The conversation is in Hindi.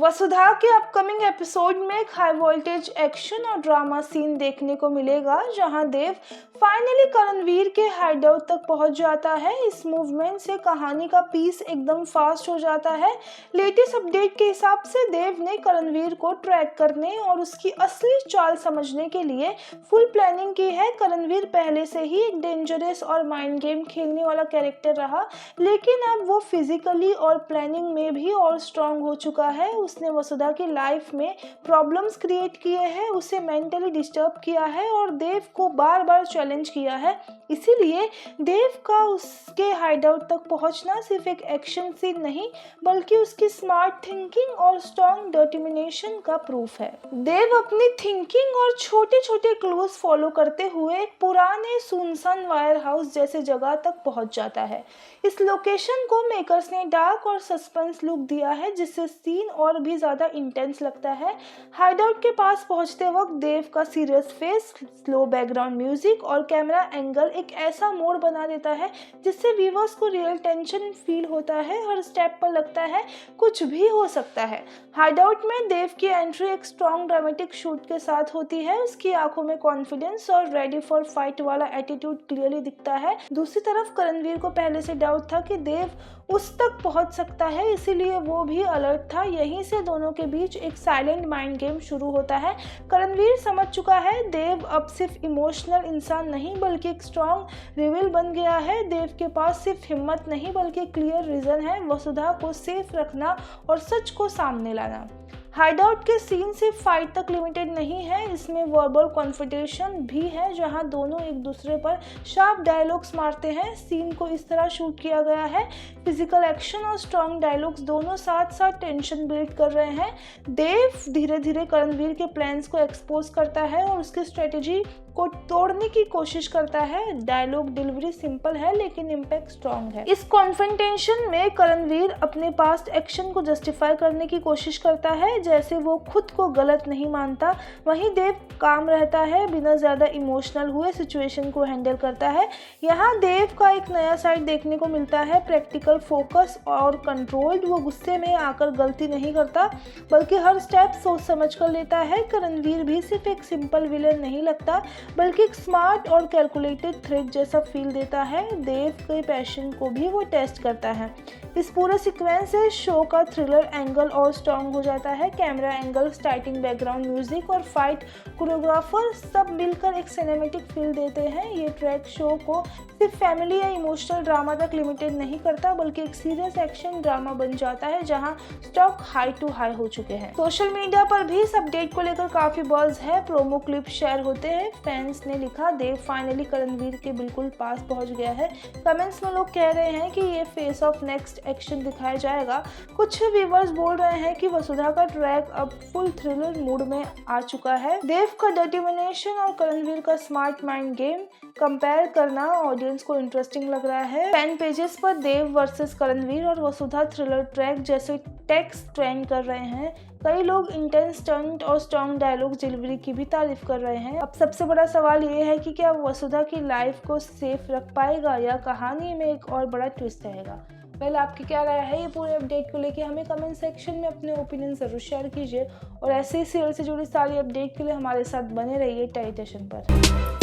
वसुधा के अपकमिंग एपिसोड में एक हाई वोल्टेज एक्शन और ड्रामा सीन देखने को मिलेगा, जहां देव फाइनली करणवीर के हाइडआउट तक पहुंच जाता है। इस मूवमेंट से कहानी का पीस एकदम फास्ट हो जाता है। लेटेस्ट अपडेट के हिसाब से देव ने करणवीर को ट्रैक करने और उसकी असली चाल समझने के लिए फुल प्लानिंग की है। करणवीर पहले से ही एक डेंजरस और माइंड गेम खेलने वाला कैरेक्टर रहा, लेकिन अब वो फिजिकली और प्लानिंग में भी और स्ट्रांग हो चुका है। उसने वसुधा की लाइफ में प्रॉब्लम्स क्रिएट किए हैं, उसे मेंटली डिस्टर्ब किया है और देव को बार बार चैलेंज किया है। इसीलिए देव का उसके हाइडआउट तक पहुंचना सिर्फ एक एक्शन सीन नहीं, बल्कि उसकी स्मार्ट थिंकिंग और स्ट्रांग डिटर्मिनेशन का प्रूफ है। देव अपनी थिंकिंग और छोटे छोटे क्लूज फॉलो करते हुए एक पुराने सुनसान वायर हाउस जैसे जगह तक पहुंच जाता है। इस लोकेशन को मेकर्स ने डार्क और सस्पेंस लुक दिया है, जिससे सीन और भी ज्यादा इंटेंस लगता है। हाइडआउट के पास पहुंचते वक्त देव का serious face, slow background music और कैमरा एंगल एक ऐसा मोड बना देता है जिससे व्यूअर्स को रियल टेंशन फील होता है। हर स्टेप पर लगता है कुछ भी हो सकता है। हाइडआउट में देव की एंट्री एक स्ट्रॉन्ग ड्रामेटिक शूट के साथ होती है। उसकी आंखों में कॉन्फिडेंस और रेडी फॉर फाइट वाला एटीट्यूड क्लियरली दिखता है। दूसरी तरफ करणवीर को पहले से डाउट था कि देव उस तक पहुंच सकता है, इसीलिए वो भी अलर्ट था। यहीं से दोनों के बीच एक साइलेंट माइंड गेम शुरू होता है। करणवीर समझ चुका है देव अब सिर्फ इमोशनल इंसान नहीं, बल्कि एक स्ट्रॉन्ग रिविल बन गया है। देव के पास सिर्फ हिम्मत नहीं, बल्कि क्लियर रीजन है वसुधा को सेफ रखना और सच को सामने लाना। हाइडआउट के सीन सिर्फ फाइट तक लिमिटेड नहीं है, इसमें वर्बल कॉन्फ्रंटेशन भी है, जहां दोनों एक दूसरे पर शार्प डायलॉग्स मारते हैं। सीन को इस तरह शूट किया गया है, फिजिकल एक्शन और स्ट्रॉन्ग डायलॉग्स दोनों साथ साथ टेंशन बिल्ड कर रहे हैं। देव धीरे धीरे करणवीर के प्लान्स को एक्सपोज करता है और उसकी स्ट्रेटेजी को तोड़ने की कोशिश करता है। डायलॉग डिलीवरी सिंपल है, लेकिन इम्पैक्ट स्ट्रॉन्ग है। इस कॉन्फ्रंटेशन में करणवीर अपने पास्ट एक्शन को जस्टिफाई करने की कोशिश करता है, जैसे वो खुद को गलत नहीं मानता। वहीं देव काम रहता है, बिना ज्यादा इमोशनल हुए सिचुएशन को हैंडल करता है। यहाँ देव का एक नया साइड देखने को मिलता है, प्रैक्टिकल, फोकस और कंट्रोल्ड। वो गुस्से में आकर गलती नहीं करता, बल्कि हर स्टेप सोच समझ कर लेता है। करणवीर भी सिर्फ एक सिंपल विलेन नहीं लगता, बल्कि एक स्मार्ट और कैलकुलेटेड थ्रेट जैसा फील देता है। देव के पैशन को भी वो टेस्ट करता है। इस पूरे सीक्वेंस से शो का थ्रिलर एंगल और स्ट्रॉन्ग हो जाता है। Camera angle, starting background music और फाइट कोरियोग्राफर सब मिलकर एक सिनेमैटिक फील देते हैं। ये ट्रैक शो को सिर्फ फैमिली या इमोशनल ड्रामा तक लिमिटेड नहीं करता, बल्कि एक सीरियस एक्शन ड्रामा बन जाता है, जहां स्टॉक हाई टू हाई हो चुके हैं। सोशल मीडिया पर भी इस अपडेट को लेकर काफी बज़ है। प्रोमो क्लिप शेयर होते हैं। फैंस ने लिखा, देव फाइनली करणवीर के बिल्कुल पास पहुंच गया है। कमेंट्स में लोग कह रहे हैं कि ये फेस ऑफ नेक्स्ट एक्शन दिखाया जाएगा। कुछ व्यूअर्स बोल रहे हैं कि वसुधा का ट्रैक अब फुल थ्रिलर मूड में आ चुका है। देव का डिटर्मिनेशन और करणवीर का स्मार्ट माइंड गेम कंपेयर करना ऑडियंस को इंटरेस्टिंग लग रहा है। फैन पेजेस पर देव वर्सेस करणवीर और वसुधा थ्रिलर ट्रैक जैसे टेक्स्ट ट्रेंड कर रहे हैं। कई लोग इंटेंस स्टंट और स्ट्रॉन्ग डायलॉग डिलीवरी की भी तारीफ कर रहे हैं। अब सबसे बड़ा सवाल ये है कि क्या वसुधा की लाइफ को सेफ रख पाएगा या कहानी में एक और बड़ा ट्विस्ट रहेगा। पहले आपकी क्या राय है ये पूरे अपडेट को लेके, हमें कमेंट सेक्शन में अपने ओपिनियन जरूर शेयर कीजिए और ऐसे ही सीरियल से जुड़ी सारी अपडेट के लिए हमारे साथ बने रहिए टाइटेशन पर।